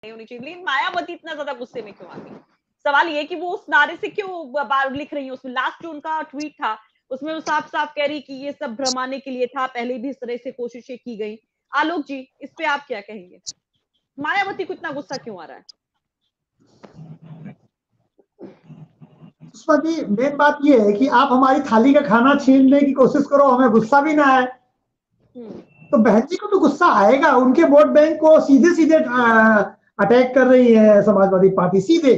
नहीं होनी चाहिए, लेकिन मायावती इतना ज्यादा गुस्से में क्यों आ गई? सवाल ये कि वो उस नारे से क्यों बार लिख रही है? उसमें लास्ट जो उनका ट्वीट था उसमें वो साफ साफ कह रही कि ये सब भ्रमाने के लिए था, पहले भी इस तरह से कोशिशें की गई। आलोक जी, इस पे आप क्या कहेंगे? मायावती को इतना गुस्सा क्यों आ रहा है? सुषमा जी, मेन बात ये है कि आप हमारी थाली का खाना छीनने की कोशिश करो, हमें गुस्सा भी ना आए। तो बहन जी को तो गुस्सा आएगा, उनके वोट बैंक को सीधे सीधे अटैक कर रही है समाजवादी पार्टी, सीधे।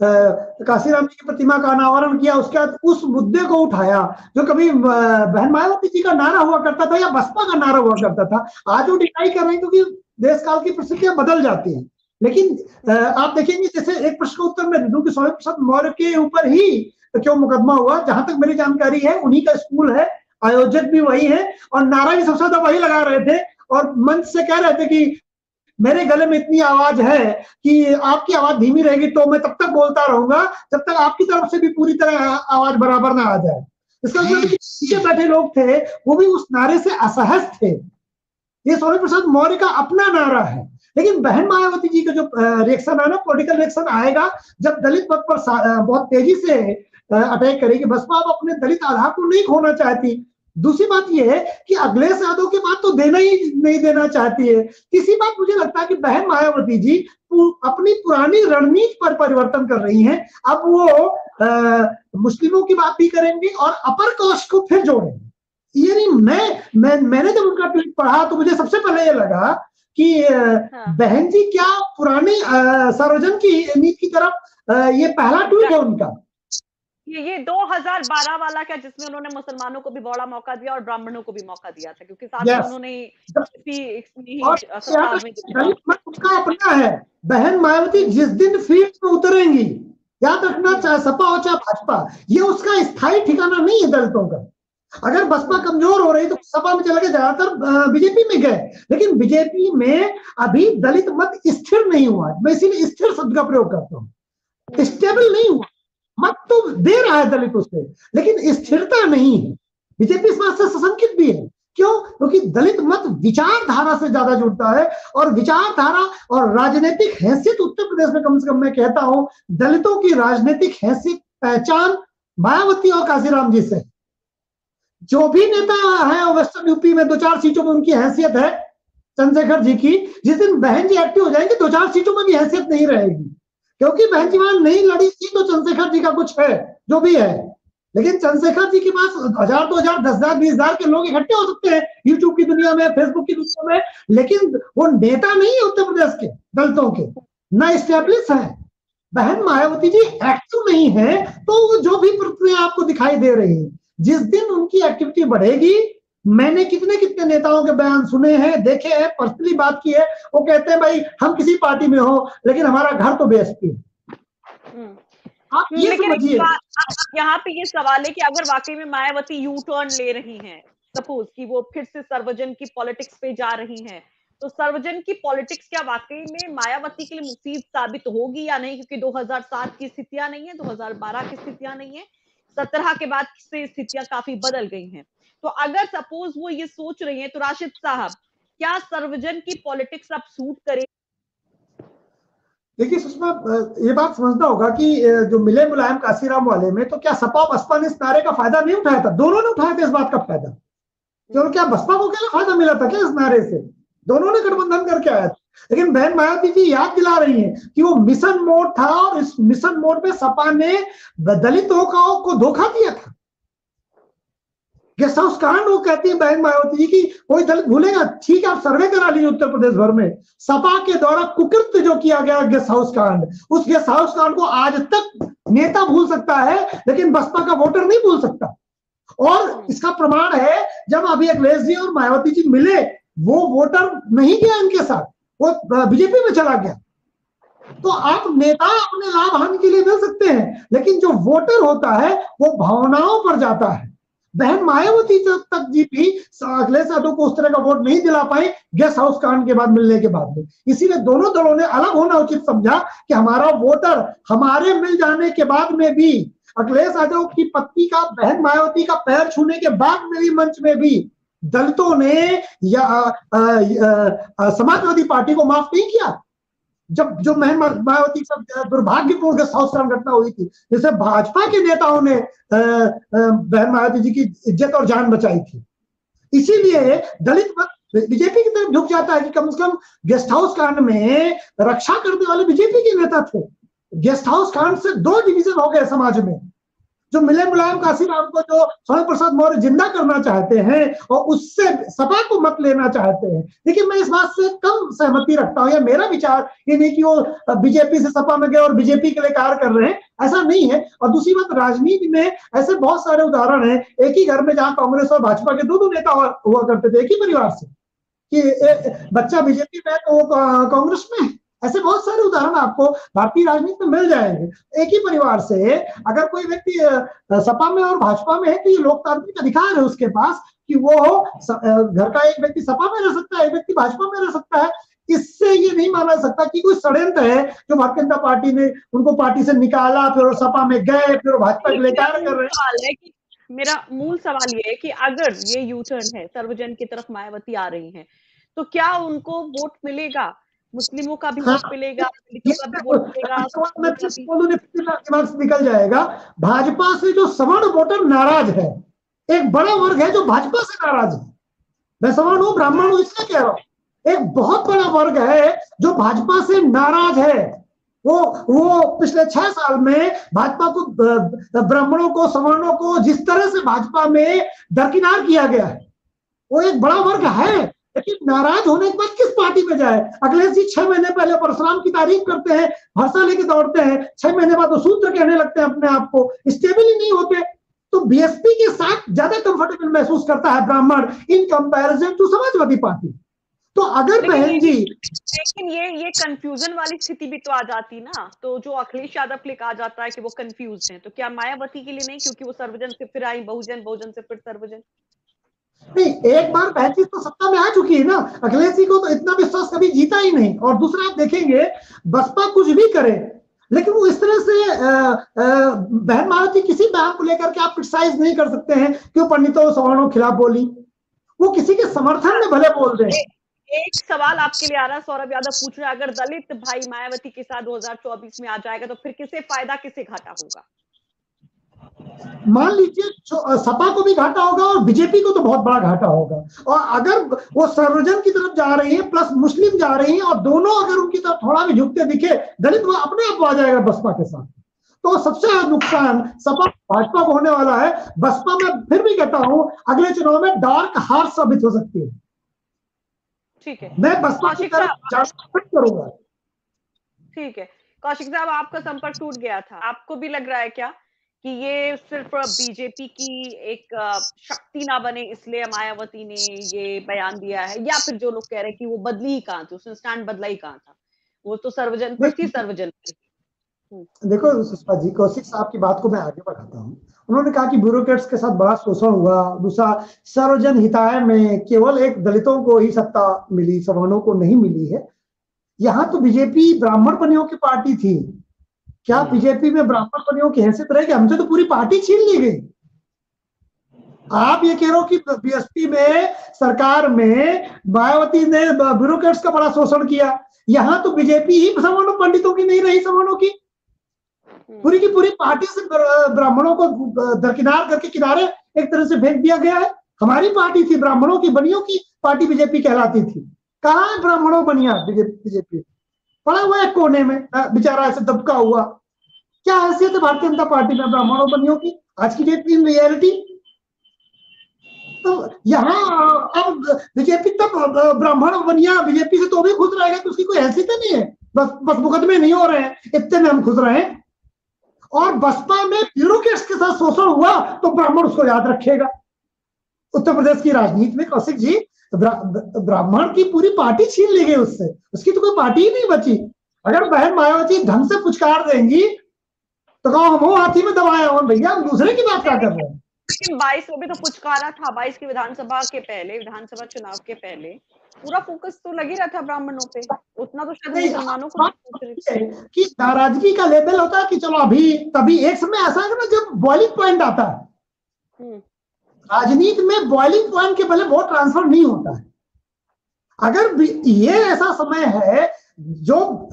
काशीराम जी की प्रतिमा का अनावरण किया, उसके बाद उस मुद्दे को उठाया जो कभी बहन मायावती जी का नारा हुआ करता था या बसपा का नारा हुआ करता था। आज वो डिनाई कर रही है क्योंकि देश काल की परिस्थितियां बदल जाती हैं। लेकिन आप देखेंगे, जैसे एक प्रश्न का उत्तर मैं दे दूं कि स्वामी प्रसाद मौर्य के ऊपर ही क्यों मुकदमा हुआ, जहां तक मेरी जानकारी है उन्हीं का स्कूल है, आयोजक भी वही है और नारा भी सबसे ज्यादा वही लगा रहे थे और मंच से कह रहे थे कि मेरे गले में इतनी आवाज है कि आपकी आवाज धीमी रहेगी तो मैं तब तक बोलता रहूंगा जब तक आपकी तरफ से भी पूरी तरह आवाज बराबर ना आ जाए। इसका मतलब पीछे बैठे लोग थे वो भी उस नारे से असहज थे। ये स्वामी प्रसाद मौर्य का अपना नारा है। लेकिन बहन मायावती जी का जो रिएक्शन है ना, पॉलिटिकल रिएक्शन आएगा जब दलित पद पर बहुत तेजी से अटैक करेगी। बसपा अब अपने दलित आधार को नहीं खोना चाहती। दूसरी बात यह है कि अखिलेश यादव के बाद तो देना ही नहीं देना चाहती है। तीसरी बात मुझे लगता है कि बहन मायावती जी अपनी पुरानी रणनीति पर परिवर्तन कर रही हैं। अब वो मुस्लिमों की बात भी करेंगे और अपर कास्ट को फिर जोड़ेंगे। ये नहीं, मैंने जब उनका ट्वीट पढ़ा तो मुझे सबसे पहले ये लगा कि बहन जी क्या पुरानी सर्वजन की नीति की तरफ ये पहला ट्वीट है उनका। ये 2012 वाला क्या, जिसमें उन्होंने मुसलमानों को भी बड़ा मौका दिया और ब्राह्मणों को भी मौका दिया था, क्योंकि साथ में उन्होंने उसका अपना है। बहन मायावती जिस दिन फील्ड में उतरेंगी, याद रखना, चाहे सपा हो चाहे भाजपा, ये उसका स्थायी ठिकाना नहीं है दलितों का। अगर बसपा कमजोर हो रही तो सपा में चला गया, ज्यादातर बीजेपी में गए, लेकिन बीजेपी में अभी दलित मत स्थिर नहीं हुआ। मैं इसीलिए स्थिर शब्द का प्रयोग करता हूँ। स्टेबल नहीं हुआ, मत तो दे रहा है दलित उससे, लेकिन स्थिरता नहीं है। बीजेपी इस बात से सशंकित भी है। क्यों? क्योंकि दलित मत विचारधारा से ज्यादा जुड़ता है और विचारधारा और राजनीतिक हैसियत उत्तर प्रदेश में कम से कम मैं कहता हूं दलितों की राजनीतिक हैसियत पहचान मायावती और काशीराम जी से। जो भी नेता है वेस्टर्न यूपी में 2-4 सीटों में उनकी हैसियत है चंद्रशेखर जी की। जिस दिन बहन जी एक्टिव हो जाएंगे 2-4 सीटों में भी हैसियत नहीं रहेगी, क्योंकि बहन जी वहां नहीं लड़ी थी तो चंद्रशेखर जी का कुछ है जो भी है। लेकिन चंद्रशेखर जी के पास 1000, 2000, 10,000, 20,000 के लोग इकट्ठे हो सकते हैं यूट्यूब की दुनिया में, फेसबुक की दुनिया में, लेकिन वो नेता नहीं है उत्तर प्रदेश के दलितों के, ना स्टेब्लिश है। बहन मायावती जी एक्टिव नहीं है तो जो भी प्रक्रिया आपको दिखाई दे रही है, जिस दिन उनकी एक्टिविटी बढ़ेगी, मैंने कितने कितने नेताओं के बयान सुने हैं, देखे हैं, पर्सनली बात की है, वो कहते हैं भाई हम किसी पार्टी में हो लेकिन हमारा घर तो बीएसपी है। आप ये समझिए। यहाँ पे ये सवाल है कि अगर वाकई में मायावती यू टर्न ले रही हैं, सपोज कि वो फिर से सर्वजन की पॉलिटिक्स पे जा रही हैं, तो सर्वजन की पॉलिटिक्स क्या वाकई में मायावती के लिए मुफीद साबित होगी या नहीं? क्योंकि 2007 की स्थितियां नहीं है, 2012 की स्थितियां नहीं है, 17 के बाद से स्थितियां काफी बदल गई हैं। तो अगर सपोज वो ये सोच रही हैं तो राशिद साहब, क्या सर्वजन की पॉलिटिक्स अब सूट करे? देखिए सुषमा, ये बात समझना होगा कि जो मिले मुलायम काशीराम वाले में, तो क्या सपा बसपा ने इस नारे का फायदा नहीं उठाया था? दोनों ने उठाया था इस बात का फायदा। तो क्या बसपा को क्या फायदा मिला था क्या इस नारे से? दोनों ने गठबंधन करके आया था। लेकिन बहन मायावती जी याद दिला रही हैं कि वो मिशन मोड था और इस मिशन मोड में सपा ने दलितों को धोखा दिया था। गेस्ट हाउस कांड, वो कहती है बहन मायावती जी की कोई दलित भूलेगा? ठीक है, आप सर्वे करा लीजिए उत्तर प्रदेश भर में सपा के द्वारा कुकृत्य जो किया गया गेस्ट हाउस कांड, उस गेस्ट हाउस कांड को आज तक नेता भूल सकता है लेकिन बसपा का वोटर नहीं भूल सकता। और इसका प्रमाण है जब अभी अखिलेश जी और मायावती जी मिले, वो वोटर नहीं गया इनके साथ, वो बीजेपी में चला गया। तो आप नेता अपने लाभ हानि के लिए मिल सकते हैं, लेकिन जो वोटर होता है वो भावनाओं पर जाता है। बहन मायावती तक जी भी अखिलेश यादव को उस तरह का वोट नहीं दिला पाई गेस्ट हाउस कांड के बाद, मिलने के बाद में। इसीलिए दोनों दलों ने अलग होना उचित समझा कि हमारा वोटर हमारे मिल जाने के बाद में भी, अखिलेश यादव की पत्नी का, बहन मायावती का पैर छूने के बाद मेरी मंच में भी दलितों ने या समाजवादी पार्टी को माफ नहीं किया। जब जो मायावती सब दुर्भाग्यपूर्ण गेस्ट हाउस कांड घटना हुई थी, जैसे भाजपा के नेताओं ने बहन मायावती जी की इज्जत और जान बचाई थी। इसीलिए दलित बीजेपी की तरफ झुक जाता है कि कम से कम गेस्ट हाउस कांड में रक्षा करने वाले बीजेपी के नेता थे। गेस्ट हाउस कांड से 2 डिवीजन हो गए समाज में, जो मिले मुलायम काशीराम को जो स्वामी प्रसाद मौर्य जिंदा करना चाहते हैं और उससे सपा को मत लेना चाहते हैं। लेकिन मैं इस बात से कम सहमति रखता हूं, या मेरा विचार ये नहीं कि वो बीजेपी से सपा में गए और बीजेपी के लिए कार्य कर रहे हैं, ऐसा नहीं है। और दूसरी बात, राजनीति में ऐसे बहुत सारे उदाहरण हैं, एक ही घर में जहां कांग्रेस और भाजपा के 2 नेता हुआ करते थे एक ही परिवार से, कि बच्चा बीजेपी में तो वो कांग्रेस में, ऐसे बहुत सारे उदाहरण आपको भारतीय राजनीति में मिल जाएंगे। एक ही परिवार से अगर कोई व्यक्ति सपा में और भाजपा में है तो ये लोकतांत्रिक अधिकार है उसके पास कि वो घर का एक व्यक्ति सपा में रह सकता है, एक व्यक्ति भाजपा में रह सकता है। इससे ये नहीं माना सकता कि कोई षड्यंत्र है जो भारतीय जनता पार्टी ने उनको पार्टी से निकाला, फिर सपा में गए, फिर भाजपा के लिए कार्य कर रहे हैं। मेरा मूल सवाल ये है कि अगर ये यू टर्न है, सर्वजन की तरफ मायावती आ रही है, तो क्या उनको वोट मिलेगा? मुस्लिमों का भी वोट मिलेगा, दलितों का भी वोट मिलेगा, दिमाग से निकल जाएगा। भाजपा से जो सवर्ण वोटर नाराज है, एक बड़ा वर्ग है जो भाजपा से नाराज है। मैं सवर्ण हूं, ब्राह्मण हूं, इसलिए कह रहा हूं, एक बहुत बड़ा वर्ग है जो भाजपा से नाराज है। वो पिछले 6 साल में भाजपा को, ब्राह्मणों को, सवर्णों को जिस तरह से भाजपा में दरकिनार किया गया है, वो एक बड़ा वर्ग है। लेकिन नाराज होने के बाद किस पार्टी में जाए? अखिलेश जी 6 महीने पहले परशुराम की तारीफ करते हैं, भरसा लेके दौड़ते हैं, 6 महीने बाद वो सूत्र कहने लगते हैं अपने आप को, स्टेबल ही नहीं होते। तो बीएसपी के साथ ज्यादा कंफर्टेबल महसूस करता है Brahmin in comparison to Samajwadi Party. तो अगर बहन जी, लेकिन ये कंफ्यूजन वाली स्थिति भी तो आ जाती ना, तो जो अखिलेश यादव के लिए कहा जाता है कि वो कंफ्यूज हैं, तो क्या मायावती के लिए नहीं, क्योंकि वो सर्वजन से फिर आई बहुजन, बहुजन से फिर सर्वजन? नहीं, एक बार बहन जी तो सत्ता में आ चुकी है ना, अखिलेश जी को तो इतना विश्वास कभी जीता ही नहीं। और दूसरा आप देखेंगे, बसपा कुछ भी करे लेकिन वो इस तरह से बहन मायावती किसी बयान को लेकर के आप क्रिटिसाइज नहीं कर सकते हैं कि वो पंडितों सवर्णों के खिलाफ बोली, वो किसी के समर्थन में भले बोल रहे हैं। एक सवाल आपके लिए आ रहा है, सौरभ यादव पूछ रहा है, अगर दलित भाई मायावती के साथ 2024 में आ जाएगा तो फिर किसे फायदा किसे घाटा होगा? मान लीजिए सपा को भी घाटा होगा और बीजेपी को तो बहुत बड़ा घाटा होगा। और अगर वो सर्वजन की तरफ जा रही है प्लस मुस्लिम जा रही है और दोनों अगर उनकी तरफ थोड़ा भी झुकते दिखे, दलित वो अपने आप आ जाएगा बसपा के साथ। तो सबसे ज्यादा नुकसान सपा भाजपा को होने वाला है। बसपा में फिर भी कहता हूं अगले चुनाव में डार्क हार्स साबित हो सकती है। ठीक है, मैं बसपा की तरफ जाना करूंगा। ठीक है, कौशिक साहब आपका संपर्क टूट गया था, आपको भी लग रहा है क्या कि ये सिर्फ बीजेपी की एक शक्ति ना बने इसलिए मायावती ने ये बयान दिया है, या फिर जो लोग कह रहे हैं कि वो बदली ही कहां थी, उसने स्टैंड बदला ही कहां था, वो तो सर्वजन पर थी, सर्वजन देखो सुषमा जी, कौशिक साहब की बात को मैं आगे बढ़ाता हूँ। उन्होंने कहा कि ब्यूरोक्रेट्स के साथ बड़ा शोषण हुआ। दूसरा, सर्वजन हिताय में केवल एक दलितों को ही सत्ता मिली, सवर्णों को नहीं मिली है। यहाँ तो बीजेपी ब्राह्मण पनियों की पार्टी थी, क्या बीजेपी में ब्राह्मण पनियों की हैसियत रहेगी? हमसे तो पूरी पार्टी छीन ली गई। आप ये कह रहे हो कि बीएसपी में, सरकार में मायावती ने ब्यूरोक्रेट्स का बड़ा शोषण किया। यहाँ तो बीजेपी ही सवर्णों पंडितों की नहीं रही, सवर्णों की पूरी की पूरी पार्टी से ब्राह्मणों को दरकिनार करके किनारे एक तरह से फेंक दिया गया है। हमारी पार्टी थी, ब्राह्मणों की बनियों की पार्टी बीजेपी कहलाती थी। कहाँ है ब्राह्मणों बनिया बीजेपी? पड़ा हुआ है कोने में बेचारा, ऐसे दबका हुआ। क्या हैसियत है भारतीय जनता पार्टी में ब्राह्मणों बनियों की आज की डेट इन रियलिटी? तो यहाँ अब बीजेपी तब ब्राह्मण बनिया बीजेपी से तो भी खुश रहेगा कि उसकी कोई हैसियत नहीं है। बस मुकदमे नहीं हो रहे हैं, इतने में हम खुश रहे हैं। और बसपा में ब्यूरोक्रेट्स के साथ शोषण हुआ तो ब्राह्मण उसको याद रखेगा। उत्तर प्रदेश की राजनीति में कौशिक जी ब्राह्मण की पूरी पार्टी छीन ली गई उससे, उसकी तो कोई पार्टी ही नहीं बची। अगर बहन मायावती ढंग से पुचकार देंगी तो कहो हम हाथी में दबाए हो भैया, हम दूसरे की बात क्या कर रहे हैं। लेकिन 22 में भी तो पुचकारा था, 22 की विधानसभा के पहले, विधानसभा चुनाव के पहले पूरा फोकस तो लग ही रहा था ब्राह्मणों पे, उतना तो शायद मुसलमानों को कि नाराजगी का लेवल होता है कि चलो अभी तभी। एक समय ऐसा है ना जब बॉइलिंग पॉइंट आता है, राजनीति में बॉइलिंग पॉइंट के पहले वोट ट्रांसफर नहीं होता है। अगर ये ऐसा समय है जो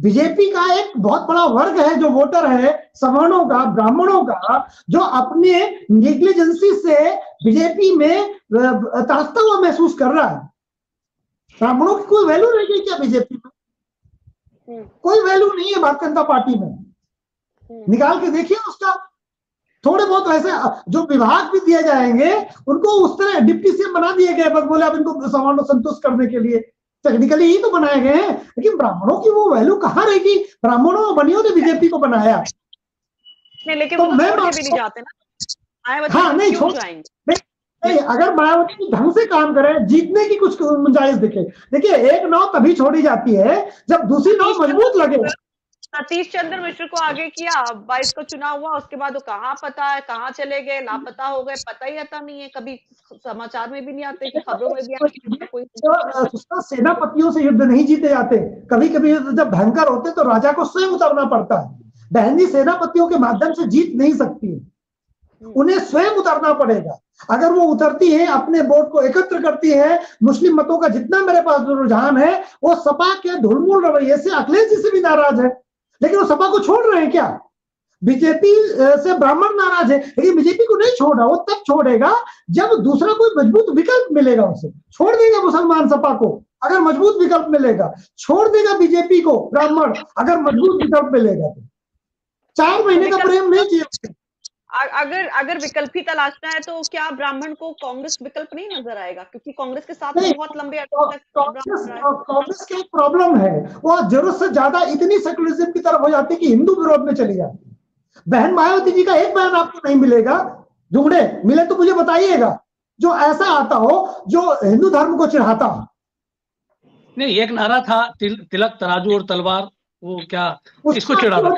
बीजेपी का एक बहुत बड़ा वर्ग है जो वोटर है सवर्णों का, ब्राह्मणों का, जो अपने नेग्लिजेंसी से बीजेपी में तरसता हुआ महसूस कर रहा है। ब्राह्मणों की कोई वैल्यू नहीं है क्या बीजेपी में? कोई वैल्यू नहीं है भारतीय जनता पार्टी में। निकाल के देखिए उसका। थोड़े बहुत वैसे जो विभाग भी दिए जाएंगे उनको उस तरह डिप्टी सीएम बना दिए गए, बस बोले अब इनको सवर्णों संतुष्ट करने के लिए, टेक्निकली ही तो बनाए गए हैं, लेकिन ब्राह्मणों की वो वैल्यू कहाँ रहेगी? ब्राह्मणों बनियों ने बीजेपी को बनाया नहीं, लेकिन तो मैं भी नहीं जाते ना। हाँ नहीं छोड़ जाएंगे। नहीं, अगर मायावती ढंग से काम करे, जीतने की कुछ गुंजाइश दिखे। देखिए एक नाव तभी छोड़ी जाती है जब दूसरी नाव मजबूत लगे। सतीश चंद्र मिश्र को आगे किया, 22 को चुनाव हुआ, उसके बाद वो कहाँ पता है, कहाँ चले गए, लापता हो गए, पता ही आता नहीं है, कभी समाचार में भी नहीं आते, खबरों में भी आते। कोई सेनापतियों से युद्ध नहीं जीते जाते, कभी कभी जब भयंकर होते तो राजा को स्वयं उतरना पड़ता है। बहन जी सेनापतियों के माध्यम से जीत नहीं सकती, उन्हें स्वयं उतरना पड़ेगा। अगर वो उतरती है, अपने वोट को एकत्र करती है, मुस्लिम मतों का जितना मेरे पास रुझान है वो सपा के ढुलमुल रवैये से अखिलेश जी से भी नाराज है, लेकिन वो सपा को छोड़ रहे हैं क्या? बीजेपी से ब्राह्मण नाराज है, लेकिन बीजेपी को नहीं छोड़ा। वो तब छोड़ेगा जब दूसरा कोई मजबूत विकल्प मिलेगा उसे। छोड़ देगा मुसलमान सपा को अगर मजबूत विकल्प मिलेगा, छोड़ देगा बीजेपी को ब्राह्मण अगर मजबूत विकल्प मिलेगा। तो 4 महीने का प्रेम नहीं किया। अगर विकल्प ही तलाशना है तो क्या ब्राह्मण को कांग्रेस विकल्प नहीं नजर आएगा? क्योंकि कांग्रेस के साथ बहुत लंबे अरसे तक कांग्रेस की प्रॉब्लम है, वो जरूरत से ज्यादा इतनी सेकुलरिज्म की तरफ हो जाती है कि हिंदू विरोध में चली जाती है। बहन मायावती जी का एक बयान आपको नहीं मिलेगा, जुगड़े मिले तो मुझे बताइएगा, जो ऐसा आता हो जो हिंदू धर्म को चिढ़ाता हो। नहीं, एक नारा था तिलक तराजू और तलवार, वो क्या इसको चिढ़ाता?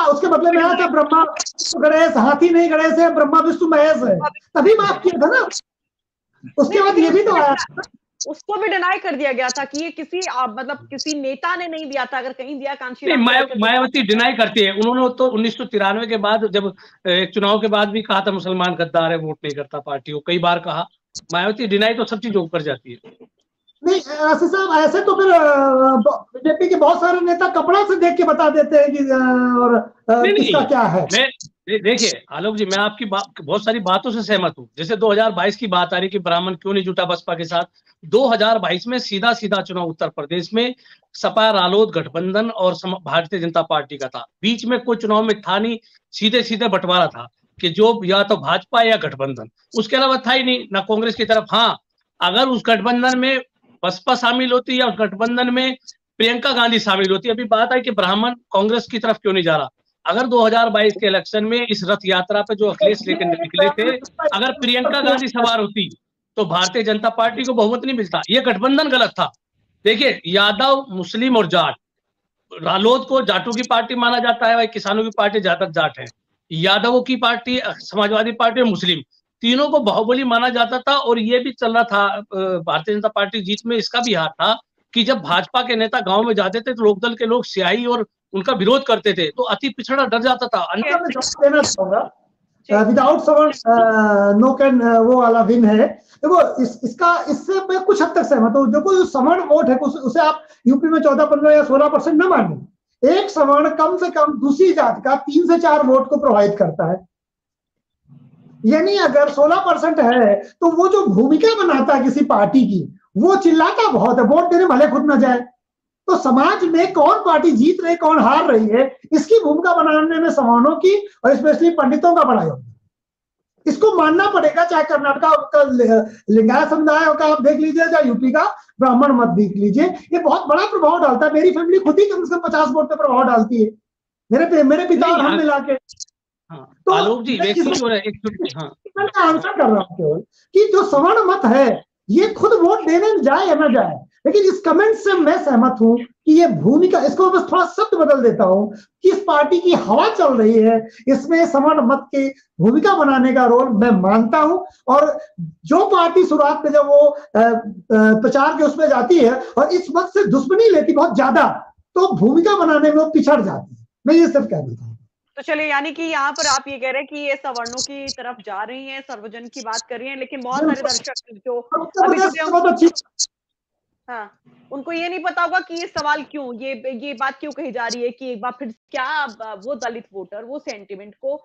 उसके बदले में आया था ब्रह्मा गणेश, हाथी नहीं गणेश है, ब्रह्मा विष्णु महेश है, तभी माफ किया था ना। उसके बाद ये भी तो आया, उसको भी डिनाई कर दिया गया था कि ये किसी मतलब किसी नेता ने नहीं दिया था। अगर कहीं दिया कांशी मायावती डिनाई करती है। उन्होंने तो 1993 के बाद जब चुनाव के बाद भी कहा था मुसलमान गद्दार है, वोट नहीं करता पार्टी को, कई बार कहा। मायावती डिनाई तो सब चीजों कर जाती है। नहीं ऐसे साहब, ऐसे तो फिर बीजेपी के बहुत सारे नेता कपड़ा से देख के बता देते हैं कि और किसका क्या है। देखिए आलोक जी, मैं आपकी बहुत सारी बातों से सहमत हूँ। जैसे 2022 की बात आ रही कि ब्राह्मण क्यों नहीं जुटा बसपा के साथ। 2022 में सीधा चुनाव उत्तर प्रदेश में सपा रालोद गठबंधन और भारतीय जनता पार्टी का था। बीच में कोई चुनाव में था नहीं, सीधे बंटवारा था कि जो या तो भाजपा या गठबंधन, उसके अलावा था ही नहीं ना कांग्रेस की तरफ। हाँ, अगर उस गठबंधन में बसपा शामिल होती या उस गठबंधन में प्रियंका गांधी शामिल होती। अभी बात है कि ब्राह्मण कांग्रेस की तरफ क्यों नहीं जा रहा। अगर 2022 के इलेक्शन में इस रथ यात्रा पे जो अखिलेश लेकर निकले थे, अगर प्रियंका गांधी सवार होती तो भारतीय जनता पार्टी को बहुमत नहीं मिलता। ये गठबंधन गलत था। देखिए, यादव, मुस्लिम और जाट, रालोद को जाटों की पार्टी माना जाता है, भाई किसानों की पार्टी ज्यादातर जाट है। यादवों की पार्टी समाजवादी पार्टी और मुस्लिम, तीनों को बाहुबली माना जाता था। और ये भी चल रहा था भारतीय जनता पार्टी जीत में इसका भी हाथ था कि जब भाजपा के नेता गांव में जाते थे तो लोकदल के लोग स्याही और उनका विरोध करते थे, तो अति पिछड़ा डर जाता था। विदाउट सवर्ण नो कैन वो वाला विन है। देखो इससे मैं कुछ हद तक सहमत हूँ। देखो जो सवर्ण वोट है उसे आप यूपी में 14, 15 या 16% न माने। एक सवर्ण कम से कम दूसरी जात का 3 से 4 वोट को प्रोवाइड करता है। यानी अगर 16% है तो वो जो भूमिका बनाता है किसी पार्टी की, वो चिल्लाता बहुत है, वोट देने भले खुद न जाए। तो समाज में कौन पार्टी जीत रही, कौन हार रही है, इसकी भूमिका बनाने में सवर्णों की और स्पेशली पंडितों का बड़ा योगदान। इसको मानना पड़ेगा, चाहे कर्नाटक का लिंगायत समुदाय का आप देख लीजिए, चाहे यूपी का ब्राह्मण मत देख लीजिए, ये बहुत बड़ा प्रभाव डालता है। मेरी फैमिली खुद ही कम से कम 50 वोट पे प्रभाव डालती है, मेरे पिता और हम मिला के। तो आलोक जी आंसर कर रहा हूँ केवल कि जो सवर्ण मत है ये खुद वोट देने जाए या ना जाए, लेकिन इस कमेंट से मैं सहमत हूं कि ये भूमिका, इसको बस थोड़ा शब्द बदल देता हूं, किस पार्टी की हवा चल रही है इसमें सवर्ण मत की भूमिका बनाने का रोल मैं मानता हूं। और जो पार्टी शुरुआत में जब वो प्रचार के उसमें जाती है और इस मत से दुश्मनी लेती बहुत ज्यादा, तो भूमिका बनाने में वो पिछड़ जाती है। मैं ये सिर्फ कह देता हूँ। तो चलिए, यानी कि यहाँ पर आप ये कह रहे हैं कि ये सवर्णों की तरफ जा रही हैं, सर्वजन की बात कर रही हैं, लेकिन बहुत सारे दर्शक जो हाँ, उनको ये नहीं पता होगा कि ये सवाल क्यों, ये बात क्यों कही जा रही है कि एक बार फिर क्या वो दलित वोटर वो सेंटिमेंट को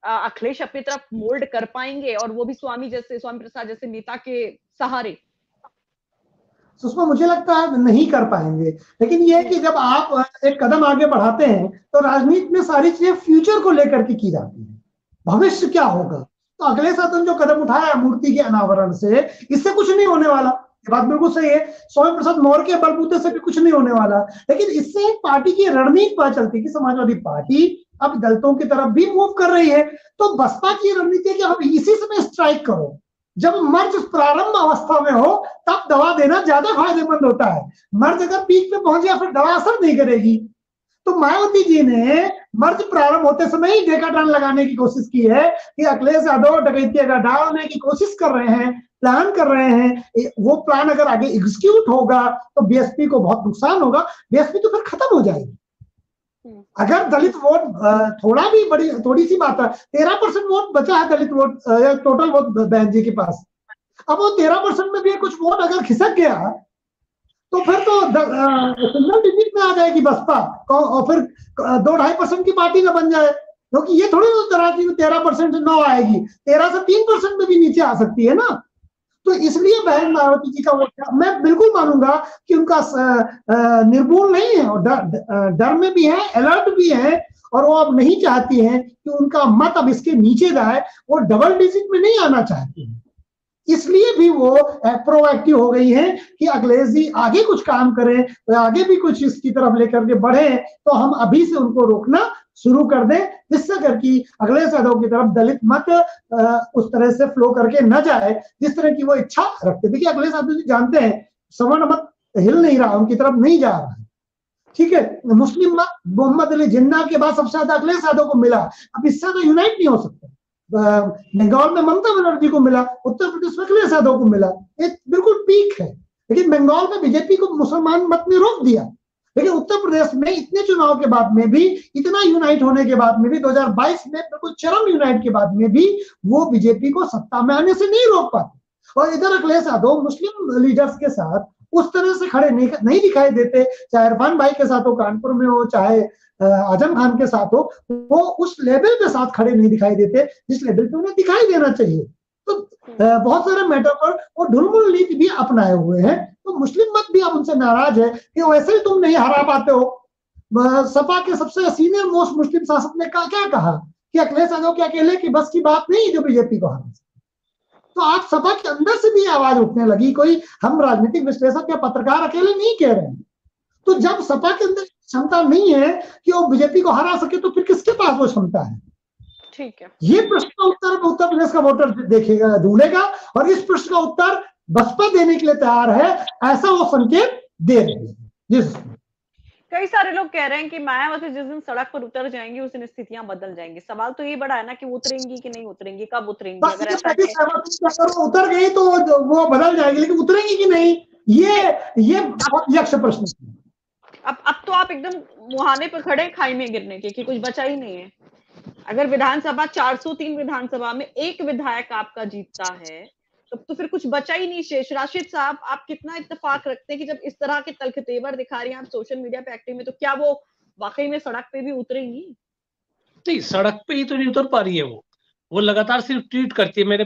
अखिलेश अपनी तरफ मोल्ड कर पाएंगे, और वो भी स्वामी प्रसाद जैसे नेता के सहारे। सुषमा, मुझे लगता है नहीं कर पाएंगे, लेकिन ये है कि जब आप एक कदम आगे बढ़ाते हैं तो राजनीति में सारी चीजें फ्यूचर को लेकर के की जाती है, भविष्य क्या होगा। तो अगले साल तुम जो कदम उठाया मूर्ति के अनावरण से, इससे कुछ नहीं होने वाला, ये बात बिल्कुल सही है। स्वामी प्रसाद मौर्य के बलबूते से भी कुछ नहीं होने वाला, लेकिन इससे एक पार्टी की रणनीति पता चलती है कि समाजवादी पार्टी अब दलितों की तरफ भी मूव कर रही है। तो बसपा की रणनीति है कि अब इसी समय स्ट्राइक करो, जब मर्ज प्रारंभ अवस्था में हो तब दवा देना ज्यादा फायदेमंद होता है। मर्ज अगर पीक पे पहुंच गया फिर दवा असर नहीं करेगी। तो मायावती जी ने मर्ज प्रारंभ होते समय ही डेकाटन लगाने की कोशिश की है कि अखिलेश यादव डकैती अगर डालने की कोशिश कर रहे हैं, प्लान कर रहे हैं, वो प्लान अगर आगे एग्जीक्यूट होगा तो बीएसपी को बहुत नुकसान होगा, बीएसपी तो फिर खत्म हो जाएगी। अगर दलित वोट थोड़ा भी थोड़ी सी बात है, 13% वोट बचा है दलित वोट टोटल वोट बहन जी के पास, अब वो 13% में भी कुछ वोट अगर खिसक गया तो फिर तो सिंगल डिजिट में आ जाएगी बसपा, और फिर 2-2.5% की पार्टी ना बन जाए, क्योंकि ये थोड़ी तो तरह की 13% से 9 आएगी, 13 से 3% में भी नीचे आ सकती है ना। तो इसलिए बहन मायावती जी का वोट मैं बिल्कुल मानूंगा कि उनका निर्मूल नहीं है, और डर में भी है, अलर्ट भी है, और वो अब नहीं चाहती है कि उनका मत अब इसके नीचे जाए, वो डबल डिजिट में नहीं आना चाहती है। इसलिए भी वो प्रोएक्टिव हो गई है कि अखिलेश जी आगे कुछ काम करें, तो आगे भी कुछ इसकी तरफ लेकर के बढ़े, तो हम अभी से उनको रोकना शुरू कर दें, जिससे करके अखिलेश यादव की तरफ दलित मत उस तरह से फ्लो करके न जाए जिस तरह की वो इच्छा रखते। देखिए अखिलेश यादव जी जानते हैं सवर्ण मत हिल नहीं रहा, उनकी तरफ नहीं जा रहा है, ठीक है। मुस्लिम मत मोहम्मद अली जिन्ना के बाद सबसे ज्यादा अखिलेश यादव को मिला, अब इससे तो यूनाइट नहीं हो सकता। बंगाल में ममता बनर्जी को मिला, उत्तर प्रदेश में अखिलेश यादव को मिला, एक बिल्कुल पीक है। लेकिन बंगाल में बीजेपी को मुसलमान मत ने रोक दिया, लेकिन उत्तर प्रदेश में इतने चुनाव के बाद में भी, इतना यूनाइट होने के बाद में भी, 2022 में बिल्कुल चरम यूनाइट के बाद में भी वो बीजेपी को सत्ता में आने से नहीं रोक पाते। और इधर अखिलेश यादव मुस्लिम लीडर्स के साथ उस तरह से खड़े नहीं दिखाई देते, चाहे इरफान भाई के साथ हो कानपुर में हो, चाहे आजम खान के साथ हो, वो उस लेवल पे साथ खड़े नहीं दिखाई देते जिस लेवल पे उन्हें दिखाई देना चाहिए। तो बहुत सारे मैटर पर वो ढुलमुल नीति भी अपनाए हुए हैं। तो मुस्लिम मत भी अब उनसे नाराज है कि वैसे ही तुम नहीं हरा पाते हो। सपा के सबसे सीनियर मोस्ट मुस्लिम शासक ने क्या कहा कि अखिलेश यादव के अकेले की बस की बात नहीं जो बीजेपी को हरा। तो आप सपा के अंदर से भी आवाज उठने लगी, कोई हम राजनीतिक विश्लेषक या पत्रकार अकेले नहीं कह रहे हैं। तो जब सपा के अंदर क्षमता नहीं है कि वो बीजेपी को हरा सके, तो फिर किसके पास वो क्षमता है? ठीक है, ये प्रश्न का उत्तर उत्तर प्रदेश का वोटर देखेगा, ढूंढेगा, और इस प्रश्न का उत्तर बसपा देने के लिए तैयार है, ऐसा वो संकेत दे रही है। जिस कई सारे लोग कह रहे हैं कि मायावती जिस दिन सड़क पर उतर जाएंगी उस दिन स्थितियां बदल जाएंगी। सवाल तो ये बड़ा है ना कि उतरेंगी कि नहीं उतरेंगी, कब उतरेंगी? अगर ऐसा उतर गई तो वो बदल जाएगी, लेकिन उतरेंगी कि नहीं, ये बहुत यक्ष प्रश्न है। अब तो आप एकदम मुहाने पर खड़े खाई में गिरने के, कि कुछ बचा ही नहीं है। अगर विधानसभा 403 विधानसभा में एक विधायक आपका जीतता है तो फिर कुछ बचा ही नहीं शेष। राशिद साहब, आप कितना इत्तेफाक रखते हैं कि जब इस तरह के तलखतेवर दिखा रही हैं आप सोशल मीडिया पे एक्टिव में, तो क्या वो वाकई में सड़क पे भी उतरेंगी? नहीं, सड़क पे ही तो नहीं उतर पा रही है वो लगातार सिर्फ ट्वीट करती है। मेरे